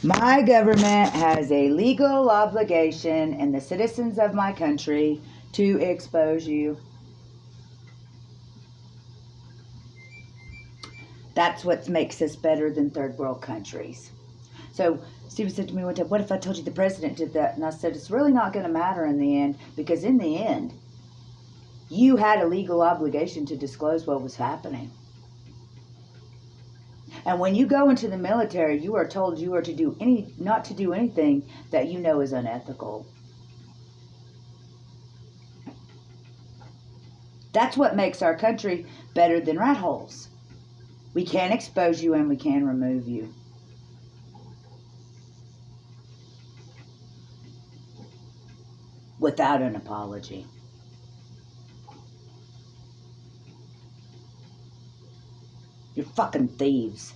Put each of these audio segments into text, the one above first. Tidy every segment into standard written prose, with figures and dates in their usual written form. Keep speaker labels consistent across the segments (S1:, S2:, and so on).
S1: My government has a legal obligation and the citizens of my country to expose you. That's what makes us better than third world countries. So Stephen said to me one time, what if I told you the president did that? And I said, it's really not going to matter in the end, because in the end, you had a legal obligation to disclose what was happening. And when you go into the military, you are told you are not to do anything that you know is unethical. That's what makes our country better than rat holes. We can expose you and we can remove you. Without an apology. You're fucking thieves.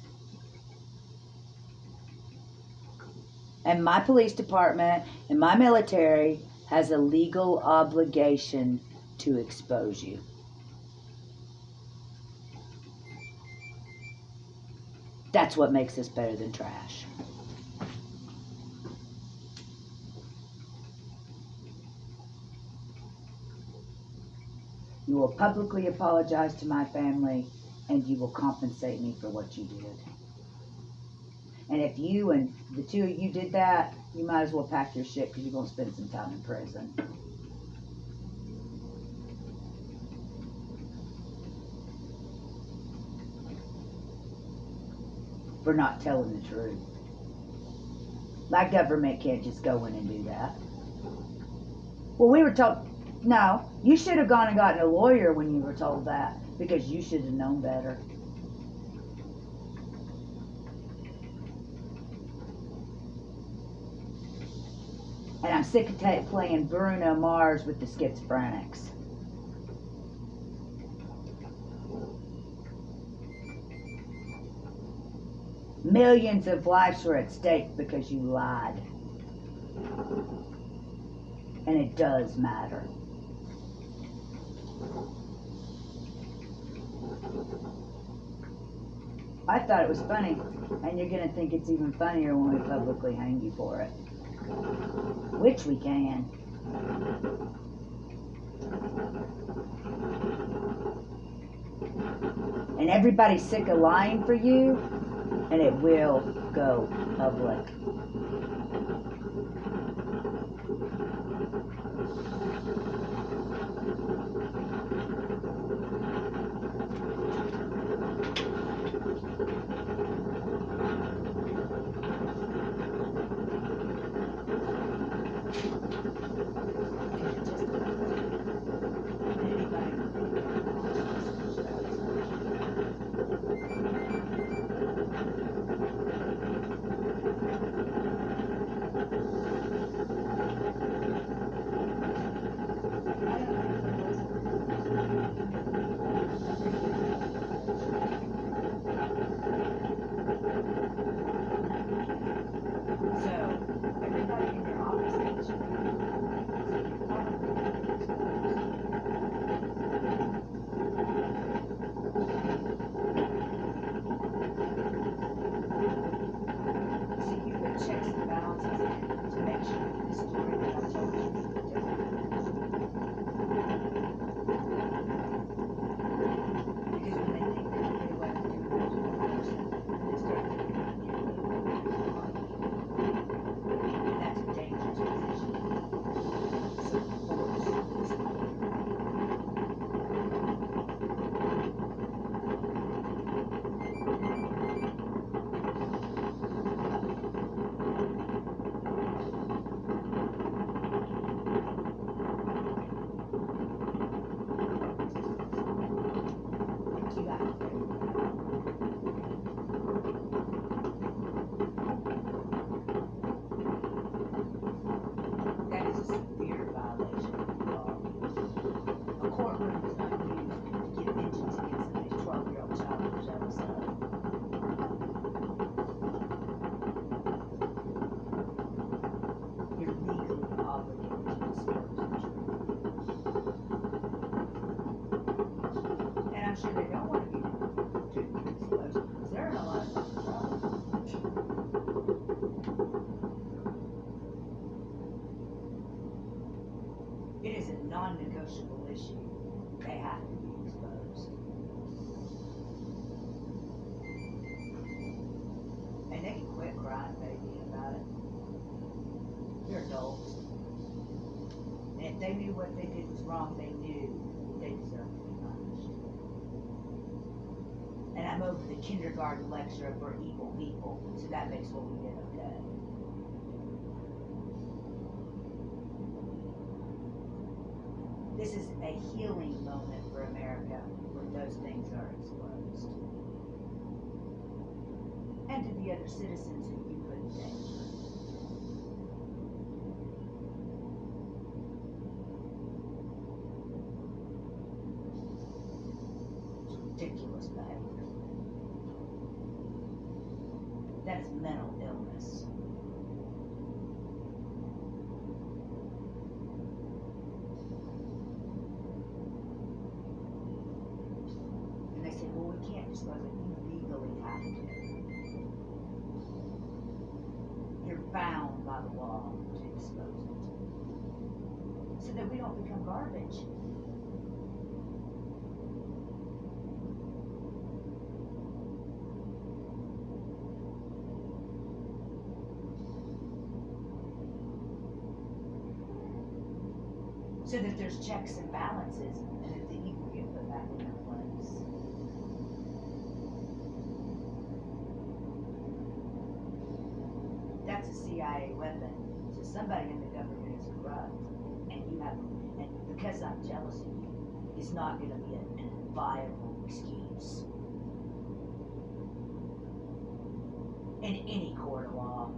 S1: And my police department and my military has a legal obligation to expose you. That's what makes us better than trash. You will publicly apologize to my family, and you will compensate me for what you did. And if you and the two of you did that, you might as well pack your shit, because you're going to spend some time in prison. For not telling the truth. My government can't just go in and do that. Well, we were told, no, you should have gone and gotten a lawyer when you were told that, because you should have known better. And I'm sick of playing Bruno Mars with the schizophrenics. Millions of lives were at stake because you lied. And it does matter. I thought it was funny, and you're going to think it's even funnier when we publicly hang you for it. Which we can. And everybody's sick of lying for you, and it will go public. non-negotiable issue. They have to be exposed. And they can quit crying, baby, about it. They're adults. And if they knew what they did was wrong, they knew they deserved to be punished. And I'm over the kindergarten lecture for evil people, so that makes what we did okay. This is a healing moment for America when those things are exposed. And to the other citizens who you put in danger. It's ridiculous behavior. That's mental illness. And they say, well, we can't disclose it. You legally have to. You're bound by the law to expose it. So that we don't become garbage. So that there's checks and balances, and that the evil get put back in their place. That's a CIA weapon. So somebody in the government is corrupt, and you have, and because I'm jealous of you, is not going to be a viable excuse in any court of law.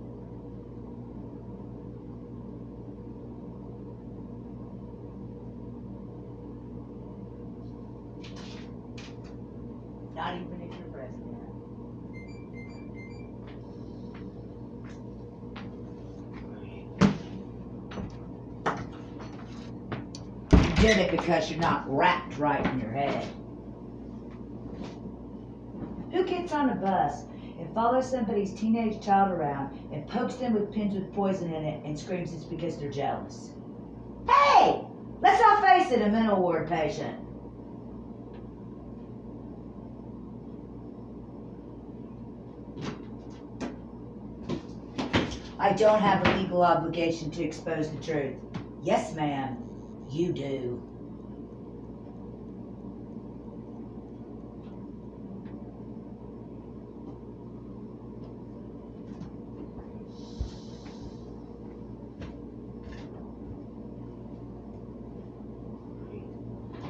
S1: Not even if you're president. You did it because you're not wrapped right in your head. Who gets on a bus and follows somebody's teenage child around and pokes them with pins with poison in it and screams it's because they're jealous? Hey! Let's not face it, a mental ward patient. I don't have a legal obligation to expose the truth. Yes, ma'am, you do.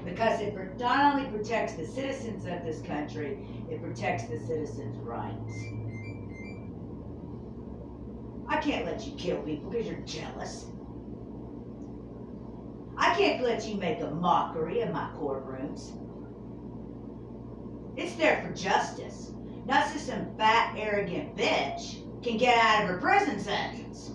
S1: Because it not only protects the citizens of this country, it protects the citizens' rights. I can't let you kill people because you're jealous. I can't let you make a mockery of my courtrooms. It's there for justice, not so some fat, arrogant bitch can get out of her prison sentence.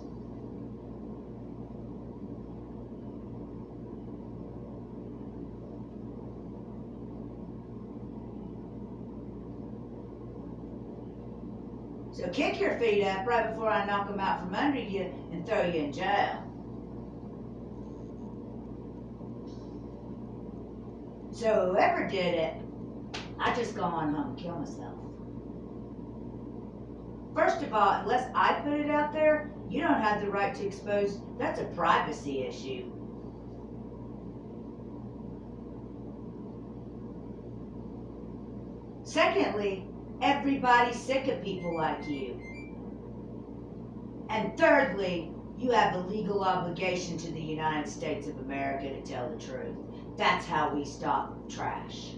S1: So kick your feet up right before I knock them out from under you and throw you in jail. So whoever did it, I just go on home and kill myself. First of all, unless I put it out there, you don't have the right to expose. That's a privacy issue. Secondly, everybody's sick of people like you. And thirdly, you have a legal obligation to the United States of America to tell the truth. That's how we stop trash.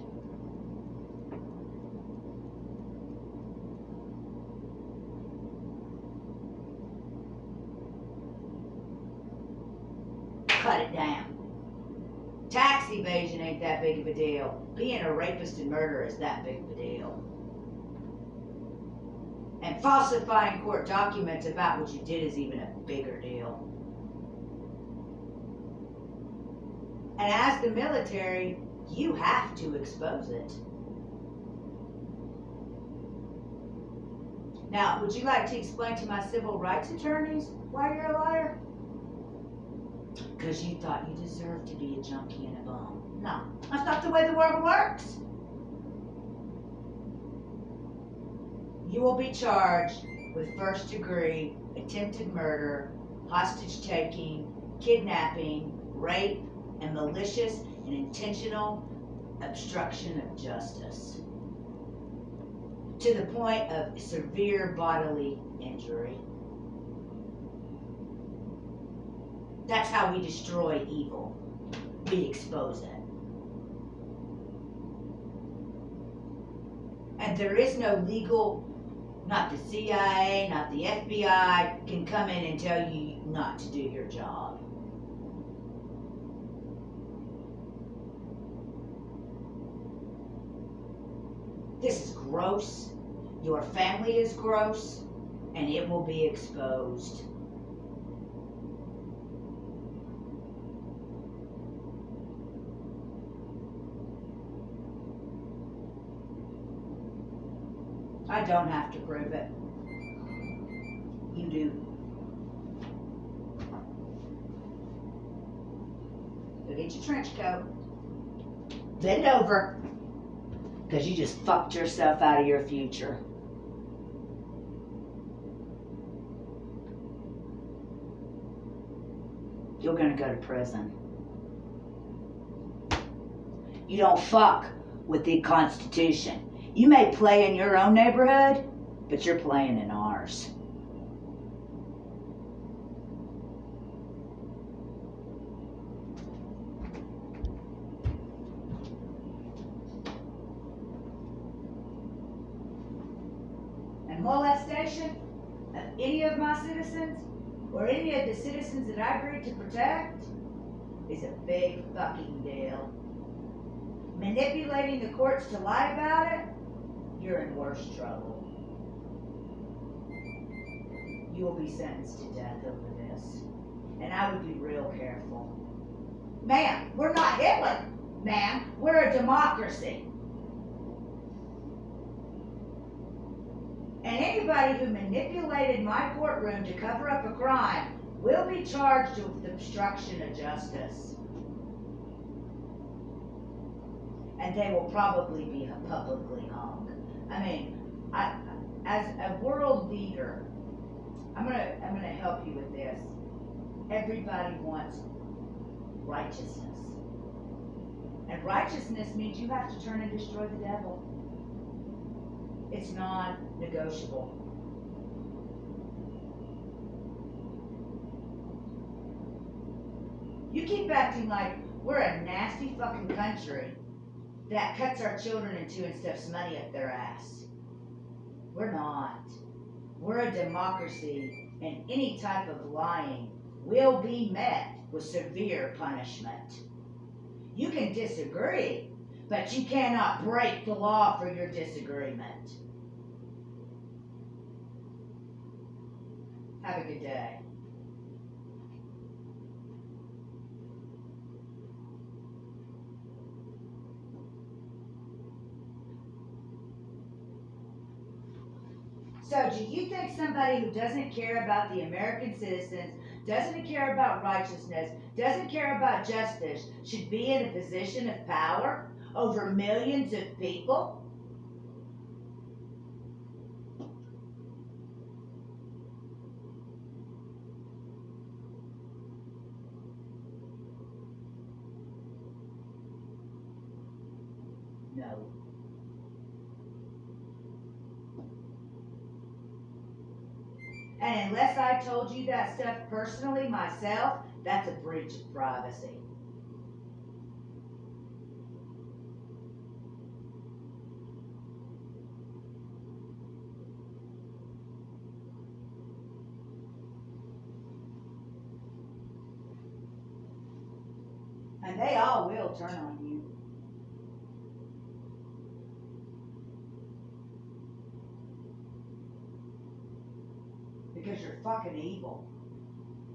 S1: Cut it down. Tax evasion ain't that big of a deal. Being a rapist and murderer is that big of a deal. And falsifying court documents about what you did is even a bigger deal. And as the military, you have to expose it. Now, would you like to explain to my civil rights attorneys why you're a liar? Because you thought you deserved to be a junkie and a bum. No, that's not the way the world works. You will be charged with first-degree attempted murder, hostage-taking, kidnapping, rape, and malicious and intentional obstruction of justice, to the point of severe bodily injury. That's how we destroy evil. We expose it. And there is no legal, not the CIA, not the FBI, can come in and tell you not to do your job. This is gross. Your family is gross, and it will be exposed. I don't have to prove it. You do. Go get your trench coat. Bend over. Because you just fucked yourself out of your future. You're going to go to prison. You don't fuck with the Constitution. You may play in your own neighborhood, but you're playing in ours. And molestation of any of my citizens, or any of the citizens that I agreed to protect, is a big fucking deal. Manipulating the courts to lie about it, you're in worse trouble. You will be sentenced to death over this. And I would be real careful. Ma'am, we're not Hitler. Ma'am, we're a democracy. And anybody who manipulated my courtroom to cover up a crime will be charged with obstruction of justice. And they will probably be publicly hung. I mean, as a world leader, I'm gonna help you with this. Everybody wants righteousness. And righteousness means you have to turn and destroy the devil. It's non-negotiable. You keep acting like we're a nasty fucking country that cuts our children in two and stuffs money up their ass. We're not. We're a democracy, and any type of lying will be met with severe punishment. You can disagree, but you cannot break the law for your disagreement. Have a good day. So do you think somebody who doesn't care about the American citizens, doesn't care about righteousness, doesn't care about justice, should be in a position of power over millions of people? No. And unless I told you that stuff personally myself, that's a breach of privacy. And they all will turn on you. Because you're fucking evil.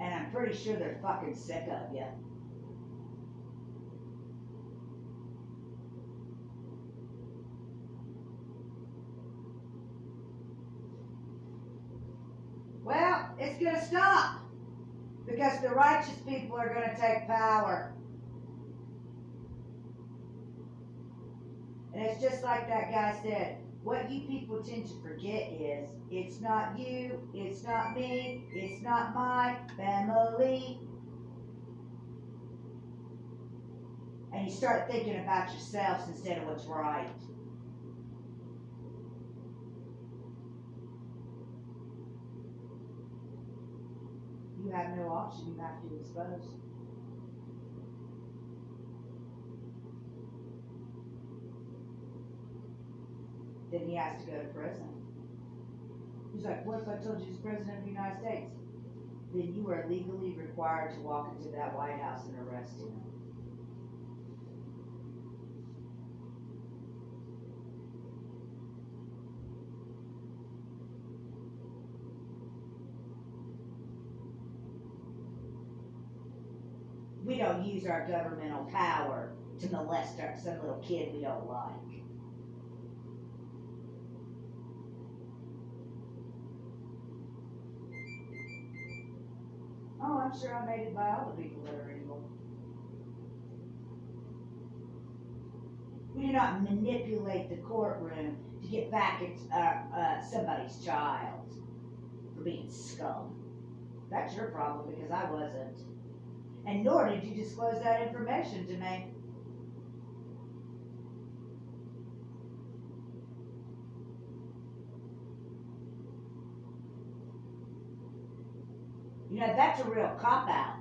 S1: And I'm pretty sure they're fucking sick of you. Well, it's gonna stop. Because the righteous people are going to take power. And it's just like that guy said. What you people tend to forget is it's not you, it's not me, it's not my family. And you start thinking about yourselves instead of what's right. You have no option, you have to expose. Then he has to go to prison. He's like, what if I told you he's president of the United States? Then you are legally required to walk into that White House and arrest him. We don't use our governmental power to molest some little kid we don't like. Oh, I'm sure I'm hated by all the people that are evil. We do not manipulate the courtroom to get back at somebody's child for being scum. That's your problem because I wasn't. And nor did you disclose that information to me. You know, that's a real cop-out.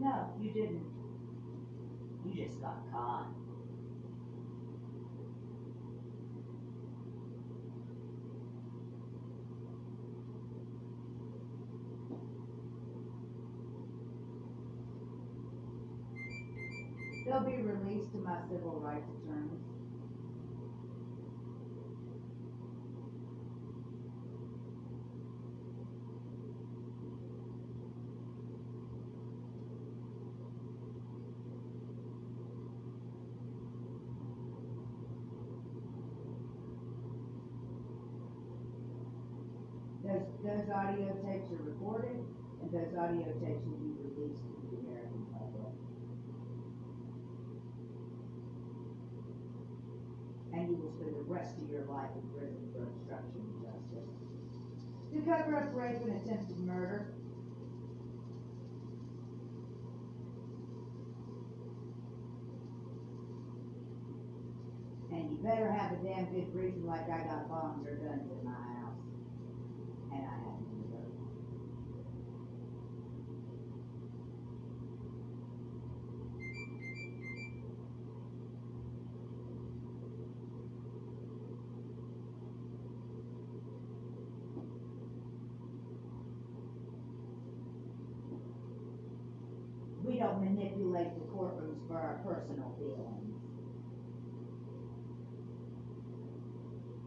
S1: No, you didn't. You just got caught. They'll be released to my civil rights attorneys. Those audio tapes are recorded, and those audio tapes will be released to the American public. And you will spend the rest of your life in prison for obstruction of justice. To cover up rape and attempted murder. And you better have a damn good reason like I got bombs or guns in my house. And I had to do it. We don't manipulate the courtrooms for our personal feelings.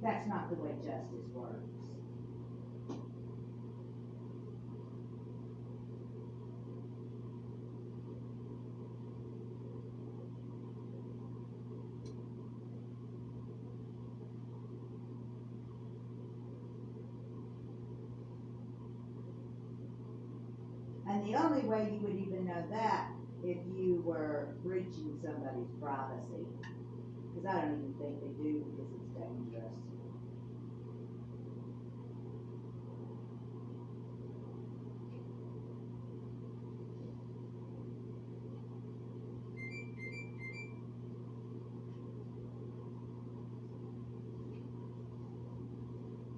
S1: That's not the way justice works. And the only way you would even know that if you were breaching somebody's privacy. Because I don't even think they do because it's dangerous.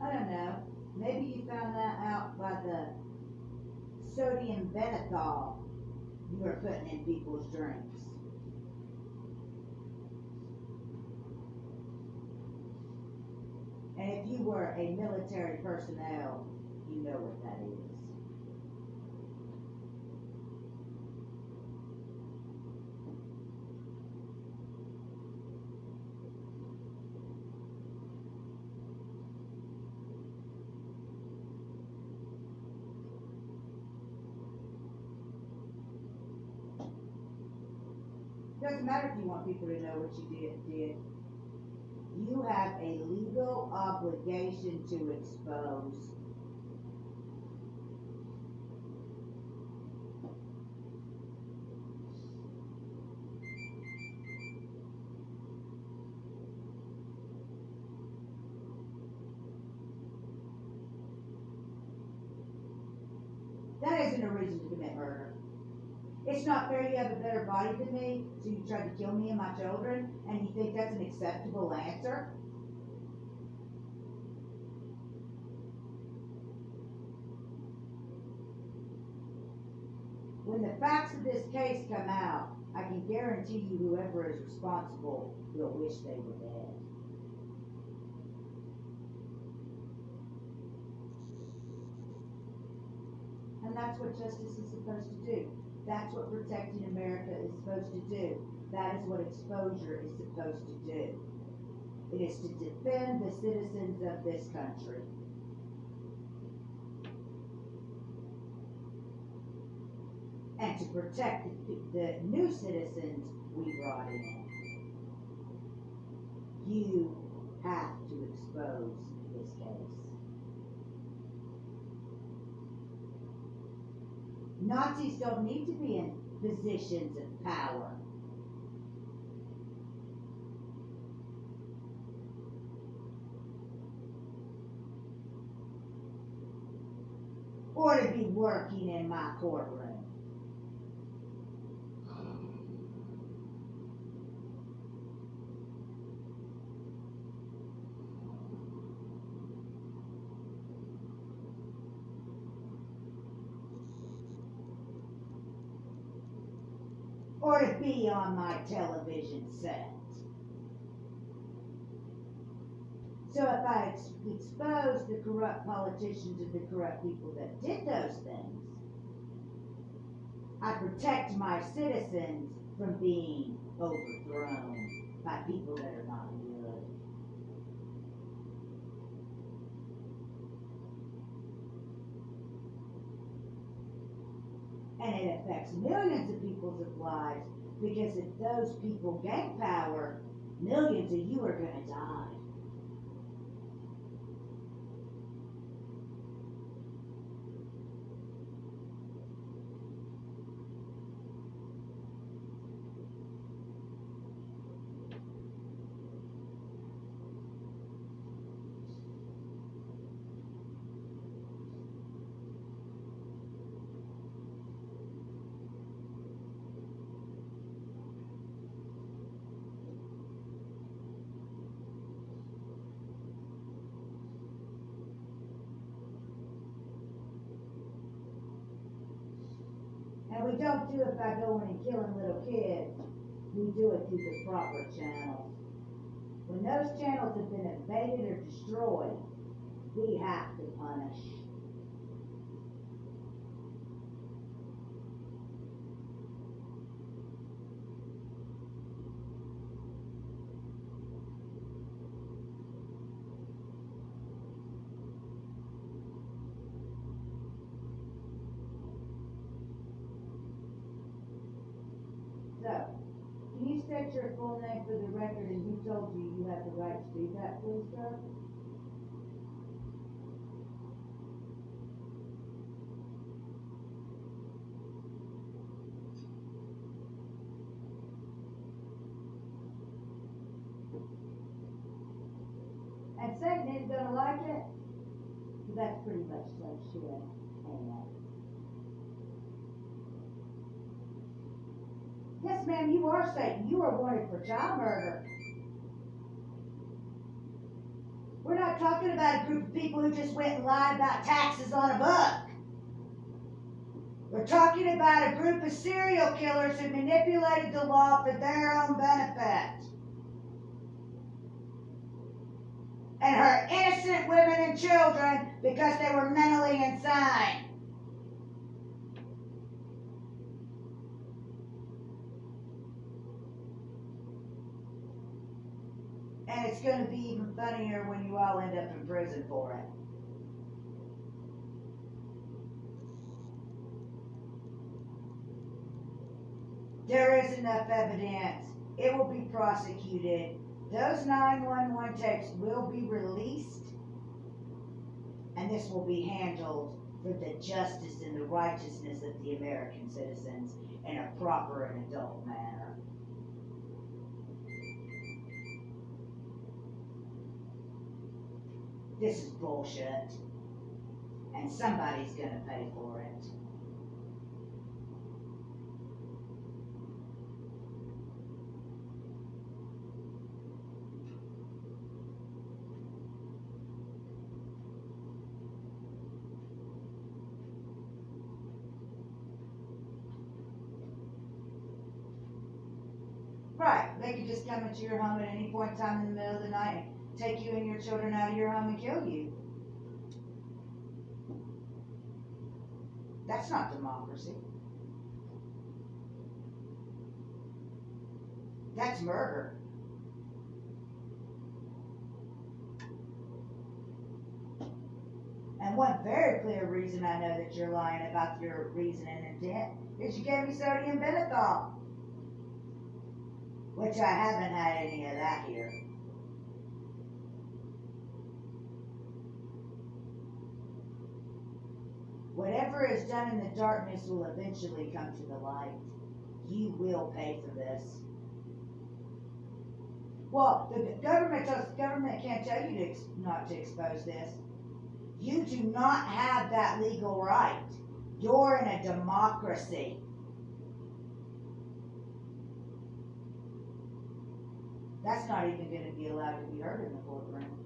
S1: I don't know. Maybe you found that out by the sodium benethol you were putting in people's drinks. And if you were a military personnel, you know what that is.
S2: Doesn't matter if you want people to know what you did. You have a legal obligation to expose. That isn't a reason to commit murder. It's not fair you have a better body than me, so you tried to kill me and my children, and you think that's an acceptable answer? When the facts of this case come out, I can guarantee you whoever is responsible will wish they were dead. And that's what justice is supposed to do. That's what protecting America is supposed to do. That is what exposure is supposed to do. It is to defend the citizens of this country. And to protect the new citizens we brought in. You have to expose this case. Nazis don't need to be in positions of power. Or to be working in my courtroom. Or to be on my television set. So if I expose the corrupt politicians and the corrupt people that did those things, I protect my citizens from being overthrown by people that are not good. And it affects millions of people's lives, because if those people gain power, millions of you are going to die. And we don't do it by going and killing little kids. We do it through the proper channels. When those channels have been invaded or destroyed, we have to punish. So, can you state your full name for the record and who told you you have the right to do that, please, sir? And Satan isn't gonna like it, but that's pretty much so shit, ain't it? Yes, ma'am, you are Satan. You are wanted for child murder. We're not talking about a group of people who just went and lied about taxes on a book. We're talking about a group of serial killers who manipulated the law for their own benefit. And hurt innocent women and children because they were mentally insane. And it's going to be even funnier when you all end up in prison for it. There is enough evidence. It will be prosecuted. Those 911 tapes will be released, and this will be handled for the justice and the righteousness of the American citizens in a proper and adult manner. This is bullshit, and somebody's gonna pay for it. Right, they could just come into your home at any point in time in the middle of the night and take you and your children out of your home and kill you. That's not democracy. That's murder. And one very clear reason I know that you're lying about your reason and intent is you gave me sodium pentothal, which I haven't had any of that here. Whatever is done in the darkness will eventually come to the light. You will pay for this. Well, the government can't tell you not to expose this. You do not have that legal right. You're in a democracy. That's not even going to be allowed to be heard in the courtroom.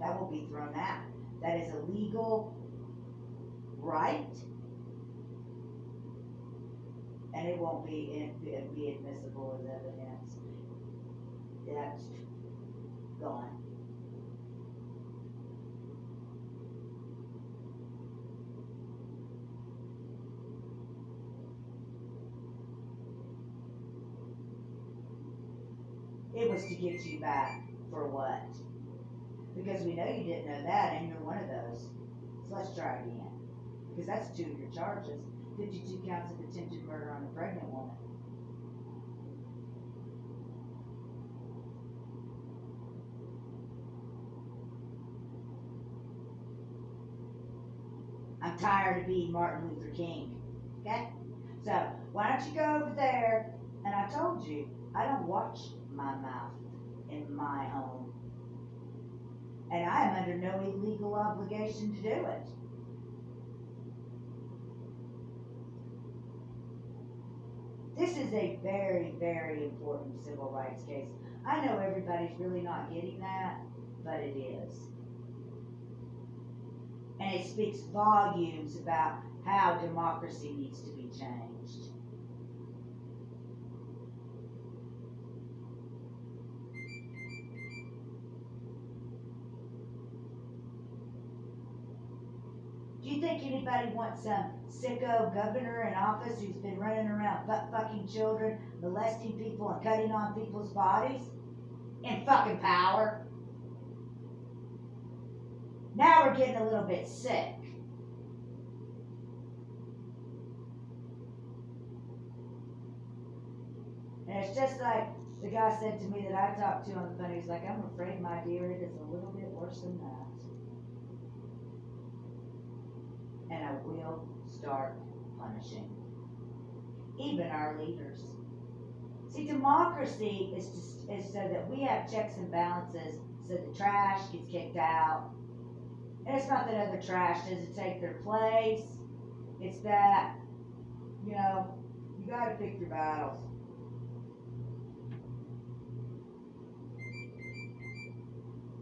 S2: That will be thrown out. That is a legal right, and it won't be admissible as evidence. That's gone. It was to get you back for what? Because we know you didn't know that, and you're one of those. So let's try again. Because that's 2 of your charges. 52 counts of attempted murder on a pregnant woman. I'm tired of being Martin Luther King. Okay? So, why don't you go over there? And I told you, I don't watch my mouth in my home. And I am under no illegal obligation to do it. This is a very, very important civil rights case. I know everybody's really not getting that, but it is. And it speaks volumes about how democracy needs to be changed. Do you think anybody wants some sicko governor in office who's been running around butt-fucking children, molesting people, and cutting on people's bodies? In fucking power? Now we're getting a little bit sick. And it's just like the guy said to me that I talked to on the phone. He's like, I'm afraid, my dear, it is a little bit worse than that. And I will start punishing even our leaders. See, democracy is so that we have checks and balances, so the trash gets kicked out. And it's not that other trash doesn't take their place. It's that, you gotta pick your battles.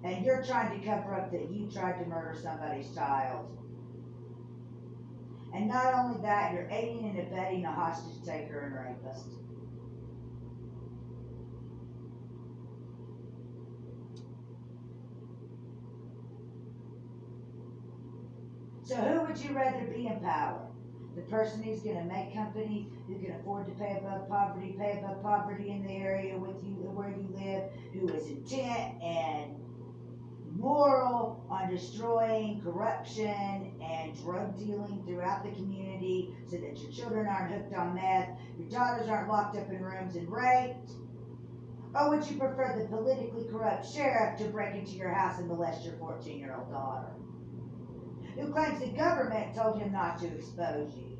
S2: And you're trying to cover up that you tried to murder somebody's child. And not only that, you're aiding and abetting a hostage taker and rapist. So who would you rather be in power? The person who's going to make companies, who can afford to pay above poverty in the area with you where you live, who is intent and moral on destroying corruption and drug dealing throughout the community so that your children aren't hooked on meth, your daughters aren't locked up in rooms and raped? Or would you prefer the politically corrupt sheriff to break into your house and molest your 14-year-old daughter, who claims the government told him not to expose you?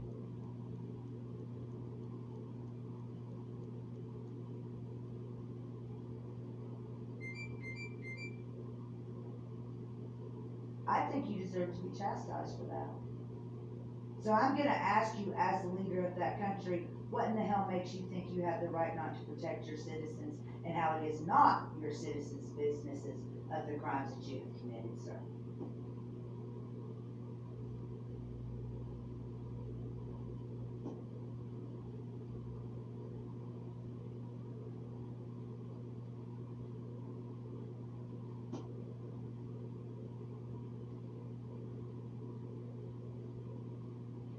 S2: I think you deserve to be chastised for that. So I'm going to ask you, as the leader of that country, what in the hell makes you think you have the right not to protect your citizens, and how it is not your citizens' businesses of the crimes that you have committed, sir?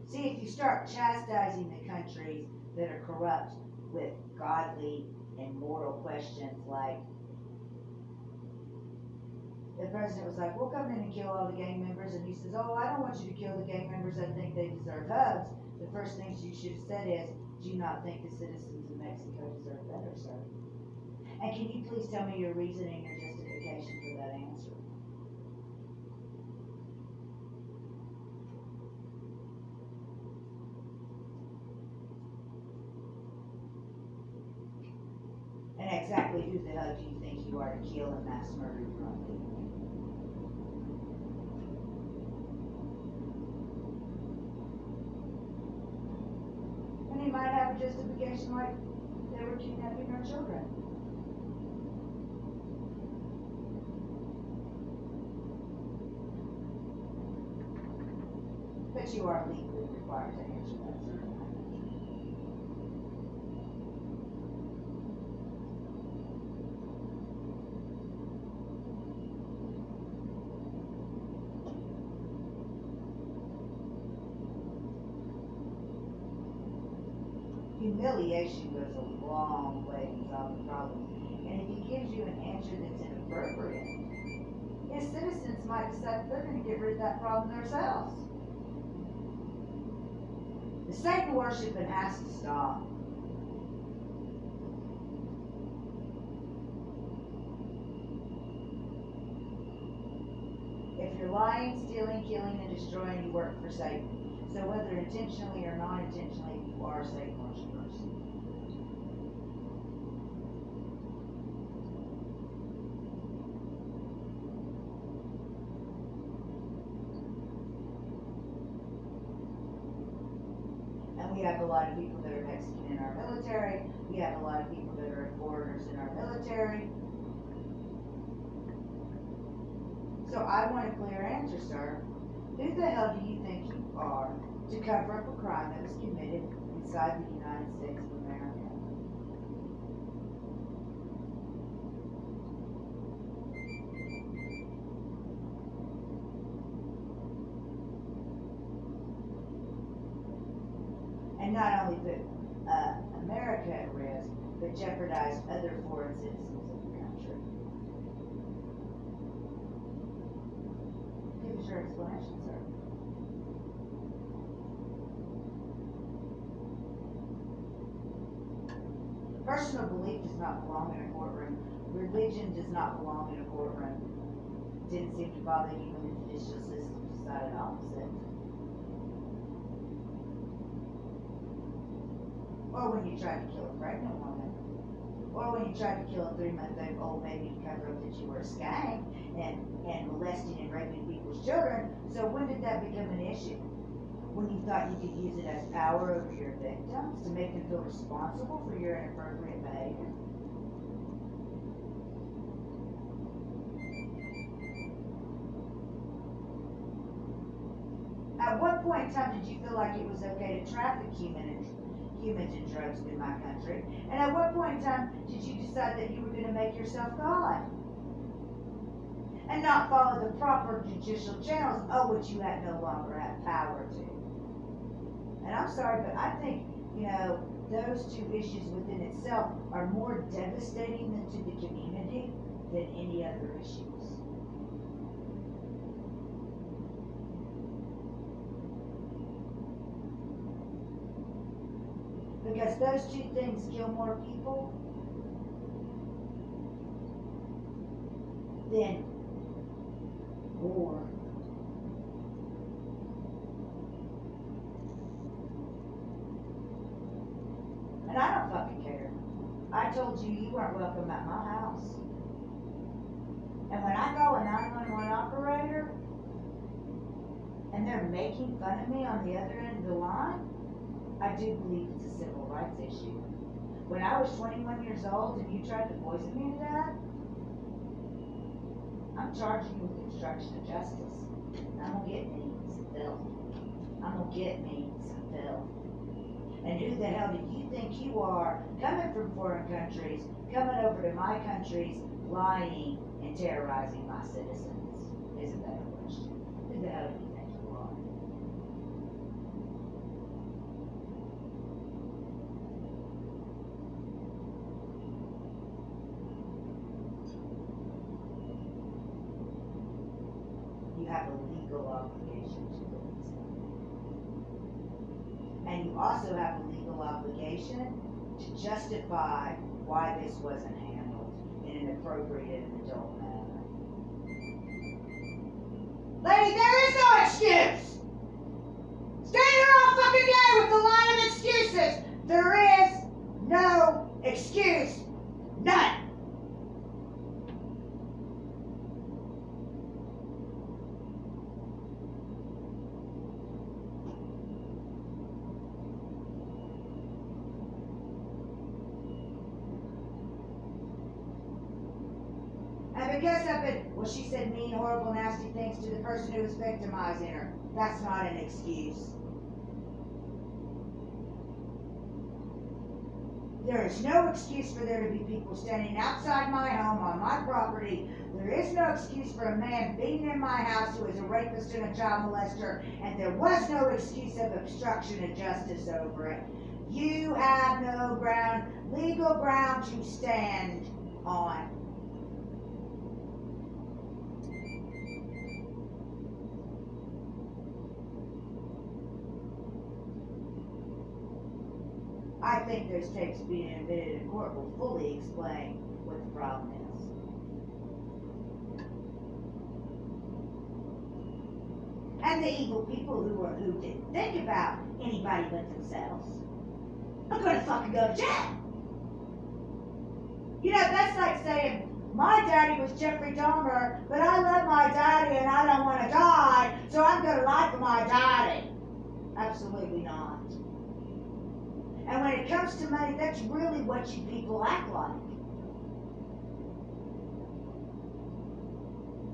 S2: See, if you start chastising the countries that are corrupt with godly and moral questions like, the president was like, we'll come in and kill all the gang members, and he says, oh, I don't want you to kill the gang members, I think they deserve hugs. The first thing you should have said is, do you not think the citizens of Mexico deserve better, sir? And can you please tell me your reasoning or justification for that answer? And exactly who the hell do you think you are to kill and mass murder your own people? And he might have a justification like they were kidnapping our children. But you are legally required to answer that, sir. Humiliation goes a long way in solving problems. And if he gives you an answer that's inappropriate, his citizens might decide they're going to get rid of that problem themselves. The Satan worshiping has to stop. If you're lying, stealing, killing, and destroying, you work for Satan. So whether intentionally or non-intentionally, you are Satan worshipers. And we have a lot of people that are Mexican in our military. We have a lot of people that are foreigners in our military. So I want a clear answer, sir. Who the hell do you think you are to cover up a crime that was committed inside the United States of America? And not only put America at risk, but jeopardize other foreign citizens of the country. Give us your explanation, sir. Personal belief does not belong in a courtroom. Religion does not belong in a courtroom. Didn't seem to bother you when the judicial system decided opposite. Or when you tried to kill a pregnant woman. Or when you tried to kill a 3-month-old baby to cover up that you were a skank and molesting and raping people's children. So when did that become an issue? When you thought you could use it as power over your victims to make them feel responsible for your inappropriate behavior? At what point in time did you feel like it was okay to traffic humans and drugs in my country? And at what point in time did you decide that you were going to make yourself God? And not follow the proper judicial channels, which you no longer have power to. And I'm sorry, but I think, those two issues within itself are more devastating to the community than any other issues. because those two things kill more people than war. And I don't fucking care. I told you you weren't welcome at my house. And when I call a 911 operator and they're making fun of me on the other end of the line, I do believe it's a civil rights issue. When I was 21 years old and you tried to poison me to death, I'm charging you with obstruction of justice. I'm gonna get me some filth. I'm gonna get me some filth. And who the hell do you think you are, coming from foreign countries, coming over to my countries, lying and terrorizing my citizens? Is a better question. Who the hell do you think you are? You have a legal obligation to police them. And you also have a legal obligation to justify why this wasn't handled in an appropriate and adult manner. Lady, there is no excuse! Stand here all fucking day with the line of excuses! There is no excuse. None! And because of it, well, she said mean, horrible, nasty things to the person who was victimizing her. That's not an excuse. There is no excuse for there to be people standing outside my home on my property. There is no excuse for a man being in my house who is a rapist and a child molester, and there was no excuse of obstruction of justice over it. You have no ground, legal ground to stand on. I think those tapes being admitted in court will fully explain what the problem is. And the evil people who didn't think about anybody but themselves are gonna fucking go to jail. You know, that's like saying, my daddy was Jeffrey Dahmer, but I love my daddy and I don't want to die, so I'm gonna lie for my daddy. Absolutely not. And when it comes to money, that's really what you people act like.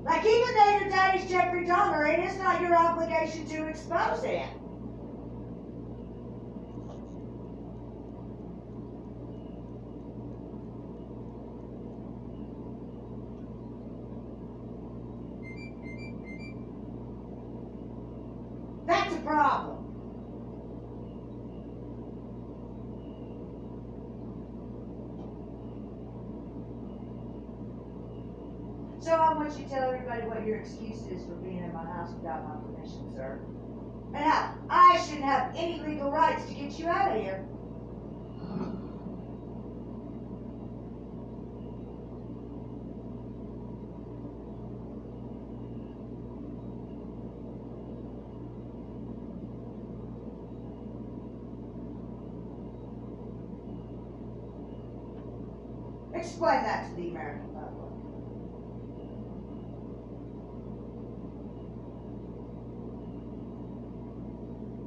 S2: Like, even though your daddy's Jeffrey Dahmer, it is not your obligation to expose him. That's a problem. So I want you to tell everybody what your excuse is for being in my house without my permission, sir. And how I shouldn't have any legal rights to get you out of here. Explain that to the American public.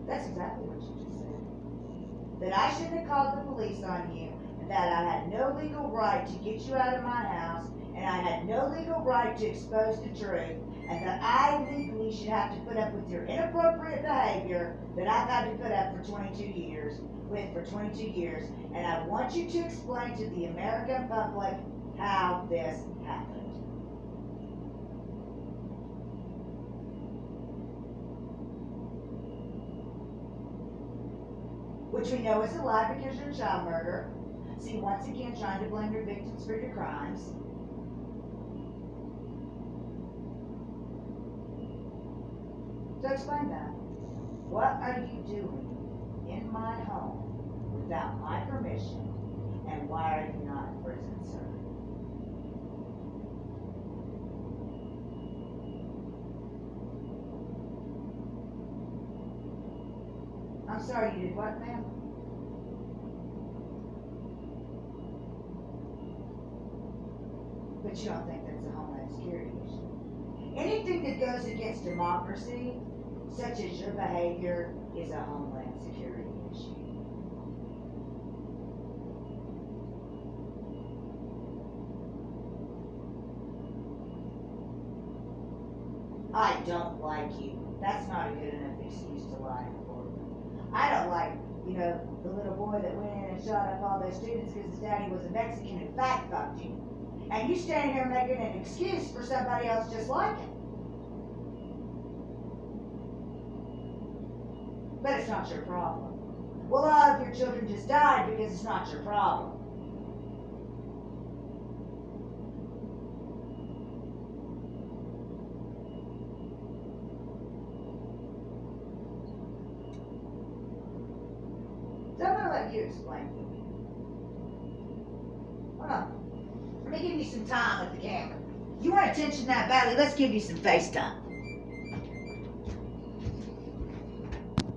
S2: That's exactly what you just said. That I shouldn't have called the police on you, and that I had no legal right to get you out of my house, and I had no legal right to expose the truth, and that I legally should have to put up with your inappropriate behavior that I've had to put up for 22 years, and I want you to explain to the American public how this happened. Which we know is a lie because you're a child murderer. See, once again, trying to blame your victims for your crimes. So explain that. What are you doing in my home without my permission, and why are you not in prison, sir? I'm sorry, you did what, ma'am? But you don't think that's a Homeland Security issue? Anything that goes against democracy, such as your behavior, is a Homeland Security issue. I don't like you. That's not a good enough excuse to lie in court. I don't like, the little boy that went in and shot up all those students because his daddy was a Mexican who fact fucked you. And you stand here making an excuse for somebody else just like him. But it's not your problem. Well, a lot of your children just died because it's not your problem. So I'm gonna let you explain to me. Hold on. Let me give you some time with the camera. You want attention that badly, let's give you some FaceTime.